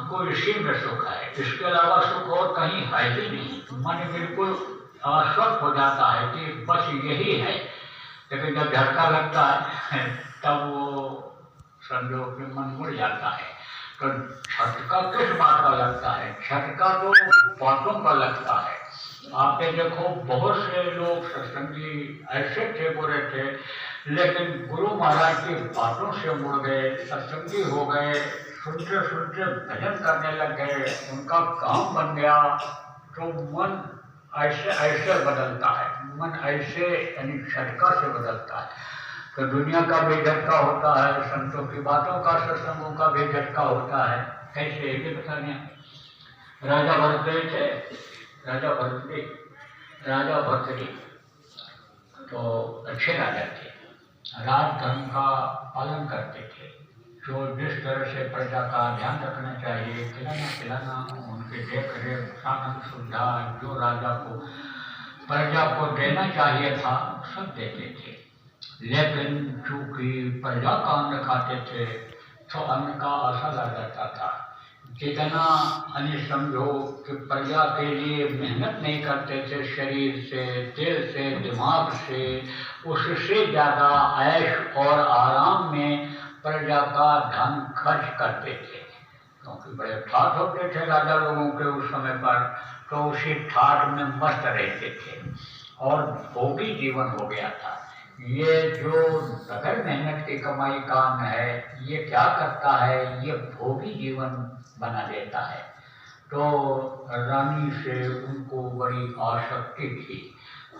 को इसी में सुख है, इसके अलावा सुख और कहीं है ही नहीं। मन बिल्कुल आश्वस्त हो जाता है कि बस यही है। लेकिन जब झटका लगता है तब वो समझो कि मन मुड़ जाता है। तो झटका किस बात का लगता है? झटका तो बातों का लगता है। आपने देखो बहुत से लोग सत्संगी ऐसे थे, बुरे थे, लेकिन गुरु महाराज की बातों से मुड़ गए, सत्संगी हो गए, सुनते सुनते भजन करने लग गए, उनका काम बन गया। तो मन ऐसे ऐसे बदलता है, मन ऐसे यानी झटका से बदलता है। तो दुनिया का भी झटका होता है, संतों की बातों का, सत्संगों का भी झटका होता है। कैसे ये बताने? राजा भरतरी थे, राजा भरतरी तो अच्छे राजा थे, राज धर्म का पालन करते थे। जो जिस तरह से प्रजा का ध्यान रखना चाहिए, खिलाना पिलाना, उनके देख रेख, साधन सुविधा जो राजा को प्रजा को देना चाहिए था सब देते थे। लेकिन चूंकि प्रजा का अन्न खाते थे तो अन्न का असर लग जाता था। जितना अन्य समझो कि प्रजा के लिए मेहनत नहीं करते थे, शरीर से, दिल से, दिमाग से, उससे ज़्यादा ऐश और आराम में प्रजा का धन खर्च करते थे। क्योंकि बड़े ठाठ होते थे राजा लोगों के उस समय पर, तो उसी ठाठ में मस्त रहते थे और भोगी जीवन हो गया था। ये जो बगैर मेहनत की कमाई का अन्न है, ये क्या करता है? ये भोगी जीवन बना देता है। तो रानी से उनको बड़ी आसक्ति थी।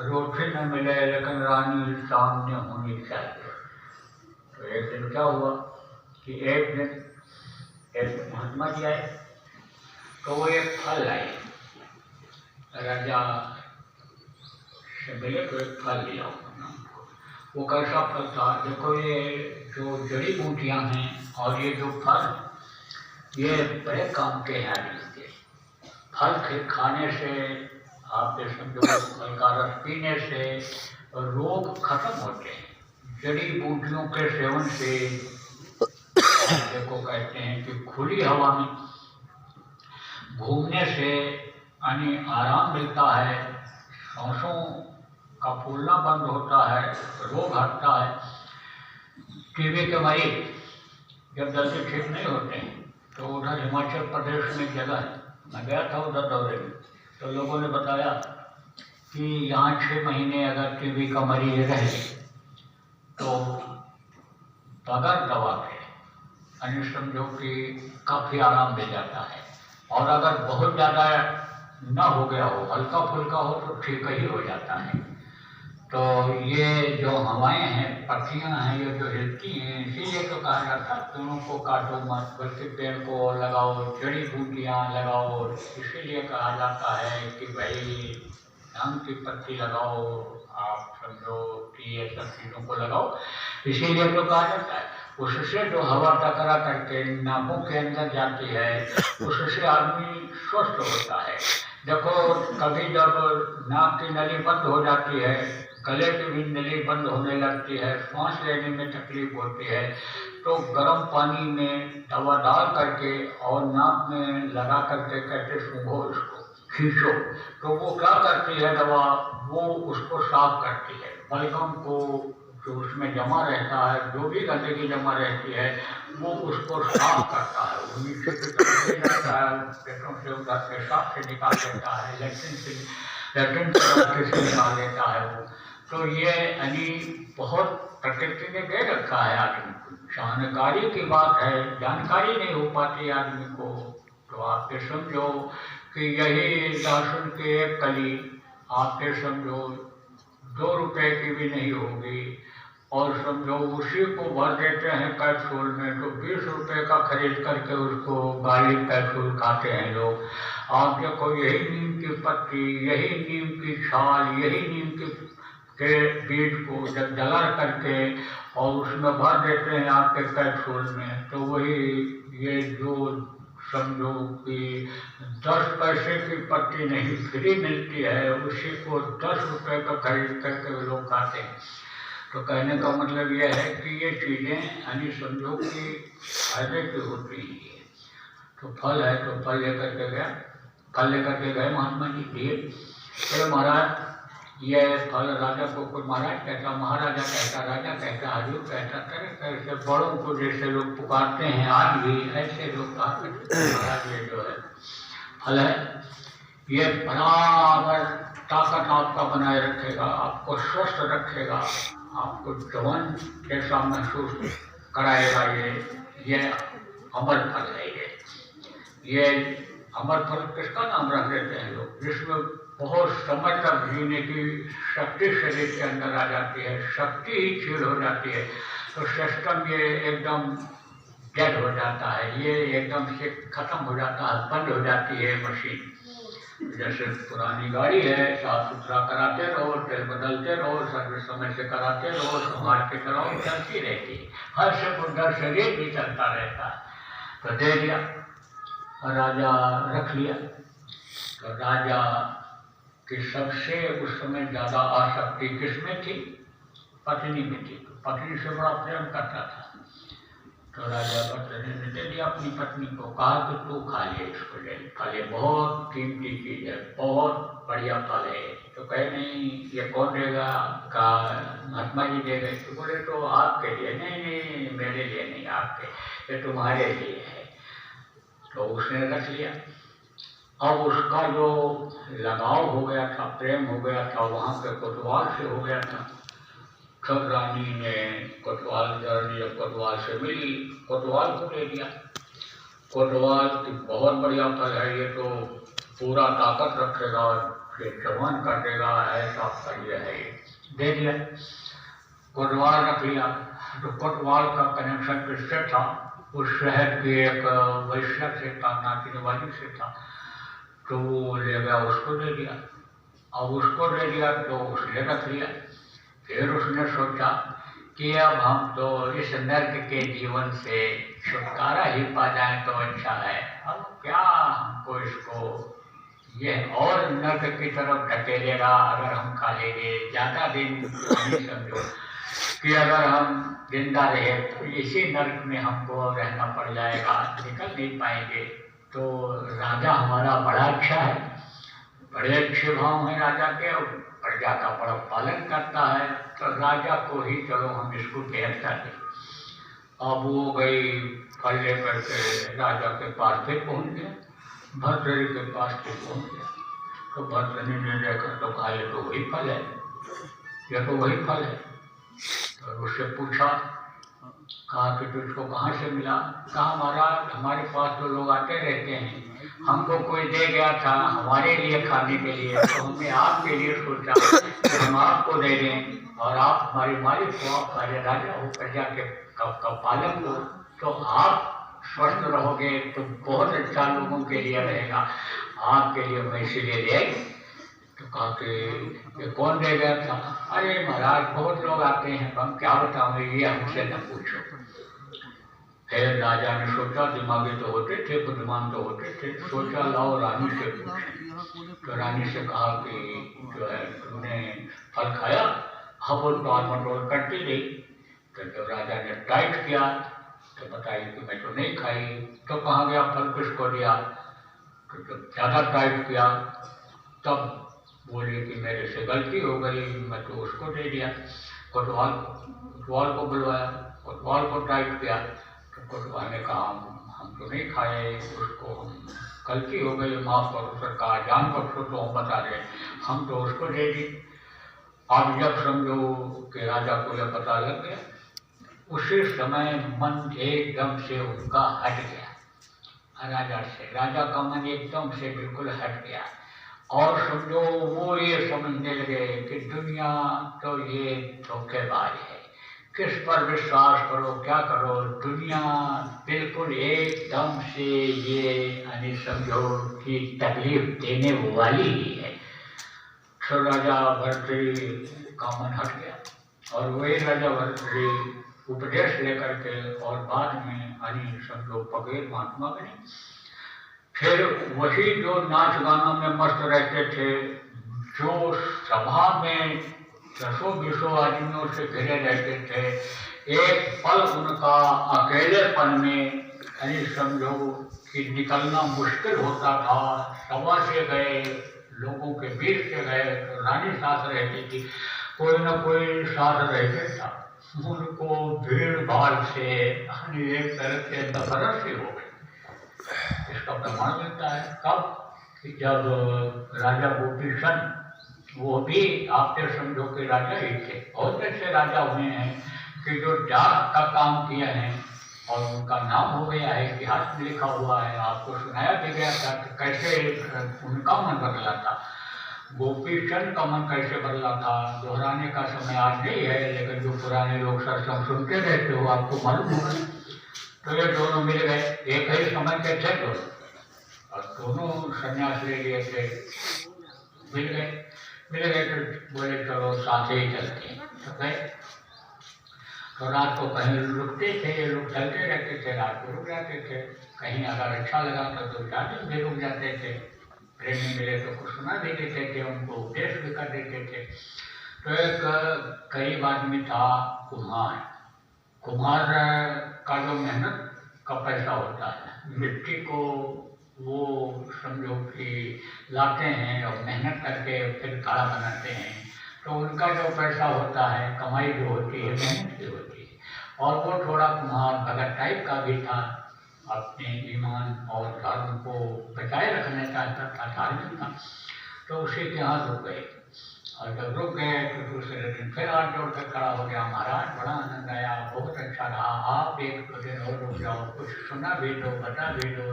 रोटी न मिले लेकिन रानी सामने होनी चाहिए। तो एक दिन क्या हुआ कि एक दिन महात्मा जी आए, तो वो एक फल लाए। राजा से मिले तो एक फल लिया। वो कैसा फल था? देखो, ये जो जड़ी बूटियां हैं और ये जो फल, ये बड़े काम के हैं। फल खाने से, आप समझो फल का रस पीने से रोग खत्म होते हैं। जड़ी बूटियों के सेवन से देखो कहते हैं कि खुली हवा में घूमने से यानी आराम मिलता है, सांसों का फूलना बंद होता है, रोग हटता है। टीबी के मरीज जब जल्दी ठीक नहीं होते हैं तो उधर हिमाचल प्रदेश में जगह है, मैं गया था उधर दौरे में, तो लोगों ने बताया कि यहाँ 6 महीने अगर टीबी का मरीज रहे तो बगैर दवा के यानी समझो कि काफ़ी आराम मिल जाता है। और अगर बहुत ज़्यादा न हो गया हो, हल्का फुल्का हो, तो ठीक ही हो जाता है। तो ये जो हवाएं हैं, पत्तियां हैं, ये जो हिलती हैं, इसीलिए तो कहा जाता है दोनों को काटो मत, बल्कि पेड़ को लगाओ, जड़ी बूटियाँ लगाओ। इसीलिए कहा जाता है कि भाई ढंग की पत्ती लगाओ, आप समझो कि ये सब चीज़ों को लगाओ। इसीलिए तो कहा जाता है। उससे जो हवा टकरा करके नाकों के अंदर जाती है, उससे आदमी स्वस्थ होता है। देखो, कभी जब नाक की नली बंद हो जाती है, गले की भी नली बंद होने लगती है, सांस लेने में तकलीफ होती है, तो गर्म पानी में दवा डाल करके और नाक में लगा करके कहते सूंघो, इसको खींचो, तो वो क्या करती है दवा? वो उसको साफ करती है। बलगम को जो उसमें जमा रहता है, जो भी गंदगी जमा रहती है, वो उसको साफ करता है। वो नीचे की तरफ ले जाता है, पेटों से उधर पेशाब से निकाल देता है, लैट्रिन से निकाल देता है वो। तो ये यानी बहुत प्रकृति ने दे रखा है आदमी को। जानकारी की बात है, जानकारी नहीं हो पाती आदमी को। तो आप समझो कि यही लहसुन की एक कली आपके समझो 2 रुपए की भी नहीं होगी, और समझो उसी को भर देते हैं कैप्सूल में, तो 20 रुपए का खरीद करके उसको गार्लिक कैप्सूल खाते हैं लोग। आप देखो, यही नीम की पत्ती, यही नीम की छाल, यही नीम के बीज को जब जला करके और उसमें भर देते हैं आपके कैप्सूल में, तो वही ये जो समझो कि 10 पैसे की पत्ती नहीं फ्री मिलती है, उसी को 10 रुपए का खरीद करके लोग खाते हैं। तो कहने का मतलब यह है कि ये चीज़ें यानी समझो कि फायदे की होती हैं। तो फल है तो फल लेकर के गया, फल लेकर के गए महात्मा जी दिए। बोले महाराज ये फल राजा को कुछ महाराज कहता, महाराजा कहता, राजा कहता, हजूर कहता, तरह तरह से बड़ों को जैसे लोग पुकारते हैं आज भी ऐसे लोग कहा करते हैं महाराज ये जो है फल है, ये बराबर ताकत आपका बनाए रखेगा, आपको स्वस्थ रखेगा, आपको जवान जैसा महसूस कराएगा। ये अमर फल है। ये अमर फल किसका नाम रख देते हैं लोग, जिसमें बहुत समय तक जीने की शक्ति शरीर के अंदर आ जाती है, शक्ति ही क्षीण हो जाती है, तो सिस्टम ये एकदम डेड हो जाता है, ये एकदम से खत्म हो जाता है, बंद हो जाती है मशीन। जैसे पुरानी गाड़ी है, साफ सुथरा कराते रहो, तेल बदलते रहो, सर्विस समय से कराते रहो, संभाल के कराओ, चलती रहती है, हर से उधर शरीर भी चलता रहता है। तो दे दिया, राजा रख लिया। तो राजा की सबसे उस समय ज़्यादा आसक्ति किसमें थी, पत्नी में थी। पत्नी से बड़ा प्रेम करता था। तो राजा पत्नी ने दे दिया अपनी पत्नी को, कहा कि तू खा ले इसको, ले फल, ये बहुत कीमती चीज़ है, बहुत बढ़िया फल है। तो कहे नहीं ये कौन देगा, का महात्मा जी दे गए। तो बोले तो आपके लिए, नहीं नहीं मेरे लिए नहीं, आपके, ये तुम्हारे लिए है। तो उसने रख लिया। अब उसका जो लगाव हो गया था, प्रेम हो गया था, वहाँ पे कोतवाल से हो गया था। सब रानी ने कोतवाल कोतवाल से मिली, कोतवाल को ले दिया। कोतवाल की बहुत बढ़िया फल है, ये तो पूरा ताकत रखेगा, ये जवान कर देगा, ऐसा फल ये है, दे दिया। कोतवाल रख लिया। तो कोतवाल का कनेक्शन किससे था, उस शहर के एक वैश्य से था, नाचने वाली से था। तो वो ले गया, उसको दे दिया। अब उसको दे दिया तो उसने रख लिया। फिर उसने सोचा कि अब हम तो इस नर्क के जीवन से छुटकारा ही पा जाए तो अच्छा है, अब क्या हमको इसको ये और नर्क की तरफ धकेलेगा अगर हम खा लेंगे। ज़्यादा दिन नहीं समझो कि अगर हम जिंदा रहे तो इसी नर्क में हमको रहना पड़ जाएगा, निकल नहीं पाएंगे। तो राजा हमारा बड़ा अच्छा है, बड़े अच्छे भाव हैं राजा के, प्रजा का बड़ा पालन करता है, तो राजा को ही चलो हम इसको घेरता दें। अब वो गई फल लेकर के राजा के पास फिर पहुँच गया, भर्तृहरि के पास फिर पहुँच गया। तो भर्तृहरि ने देखा तो कहा ये तो वही फल है, ये तो वही फल है। तो उससे पूछा, कहा कि तुझको कहाँ से मिला। कहा महाराज हमारे पास तो लोग आते रहते हैं, हमको कोई दे गया था हमारे लिए खाने के लिए, तो हमने आपके लिए सोचा कि हम आपको दे दें और आप हमारे मालिक हो, आप हमारे राजा हो, प्रजा के पालक हो, तो आप स्वस्थ रहोगे तो बहुत अच्छा लोगों के लिए रहेगा, आपके लिए मैं इसीलिए ले आई। तो कहा कि ये कौन दे गया था। अरे महाराज बहुत लोग आते हैं, हम क्या बताओगे, ये हमसे न पूछो। फिर राजा ने सोचा, दिमागी तो होते थे, बुद्धिमान तो होते थे, सोचा लाओ रानी से पूछें। तो रानी से कहा कि जो है तुमने फल खाया, हबुल टोल करती रही। तो जब राजा ने टाइट किया तो बताई कि मैं तो नहीं खाई। तो कहाँ गया फल, किसको दिया। तो जब ज़्यादा टाइट किया तब बोली कि मेरे से गलती हो गई, मैं तो उसको दे दिया। कोतवाल को बुलवाया, कोतवाल को टाइट किया। तो कोतवाल ने कहा हम तो नहीं खाए, उसको हम गलती हो गई, माफ़ करो सरकार, जान बख्शो तो हम बता दें, हम तो उसको दे दी। अब जब समझो कि राजा को यह पता लग गया, उसी समय मन एकदम से उनका हट गया राजा से, राजा का मन एकदम से बिल्कुल हट गया। और समझो वो ये समझने लगे कि दुनिया तो ये धोखेबाज है, किस पर विश्वास करो क्या करो, दुनिया बिल्कुल एकदम से ये यानी समझो कि तकलीफ देने वाली ही है। तो राजा भर्तृहरि का मन हट गया और वही राजा भर्तृहरि उपदेश लेकर के और बाद में यानी समझो फकीर महात्मा बने। फिर वही जो नाच गानों में मस्त रहते थे, जो सभा में 10-20 आदमियों से घिरे रहते थे, एक पल उनका अकेलेपन में यानी समझो कि निकलना मुश्किल होता था, सभा से गए, लोगों के बीच से गए तो रानी सास रहती थी, कोई न कोई सास रहते था, उनको भीड़ भाड़ से एक तरह से नफरत सी हो गई। इसका प्रमाण मिलता है कब कि जब राजा गोपीचंद, वो भी आपके समझो के राजा ही थे, बहुत ऐसे राजा हुए हैं कि जो जात का काम किए हैं और उनका नाम हो गया है, इतिहास में लिखा हुआ है, आपको सुनाया भी गया था कि कैसे उनका मन बदला था, गोपीचंद का मन कैसे बदला था। दोहराने का समय आज नहीं है, लेकिन जो पुराने लोग सत्संग सुनते रहते हो आपको मालूम होगा। तो ये दोनों मिल गए, एक ही समय के थे दोनों, और दोनों संन्यास ले लिए थे, मिल गए तो बोले चलो साथ ही चलते हैं, तो गए। तो रात को कहीं रुकते थे, ये लोग चलते रहते थे, रात को रुक जाते थे, कहीं अगर अच्छा लगा तो 2-4 दिन भी रुक जाते थे, प्रेमी मिले तो कुछ सुना भी देते थे, उनको उपदेश भी कर देते थे। तो एक गरीब आदमी था कुम्हार, कुम्हार का जो मेहनत का पैसा होता है, मिट्टी को वो समझो कि लाते हैं और मेहनत करके फिर काड़ा बनाते हैं, तो उनका जो पैसा होता है, कमाई जो होती है मेहनत की होती है। और वो थोड़ा कुम्हार भगत टाइप का भी था, अपने ईमान और धर्म को बचाए रखना चाहता था, धार्मिक था। तो उसी के यहाँ रुक गए, और जब रुक गए तो दूसरे दिन फिर हाथ जोड़ कर खड़ा हो गया, महाराज बड़ा आनंद आया, बहुत अच्छा रहा, आप एक दिन और रुक जाओ, कुछ सुना भी दो, बता भी दो।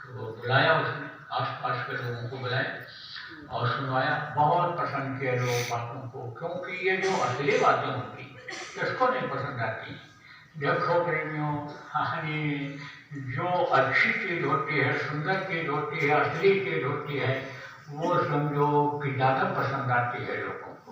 तो बुलाया उसने, आसपास के लोगों को बुलाया और सुनवाया, बहुत पसंद किए लोग बातों को, क्योंकि ये जो असली बातें होती किसको नहीं पसंद आती। देखो प्रेमियों, जो अच्छी चीज होती है, सुंदर चीज होती है, असली चीज होती है, वो समझो कि ज़्यादा पसंद आती है लोगों को।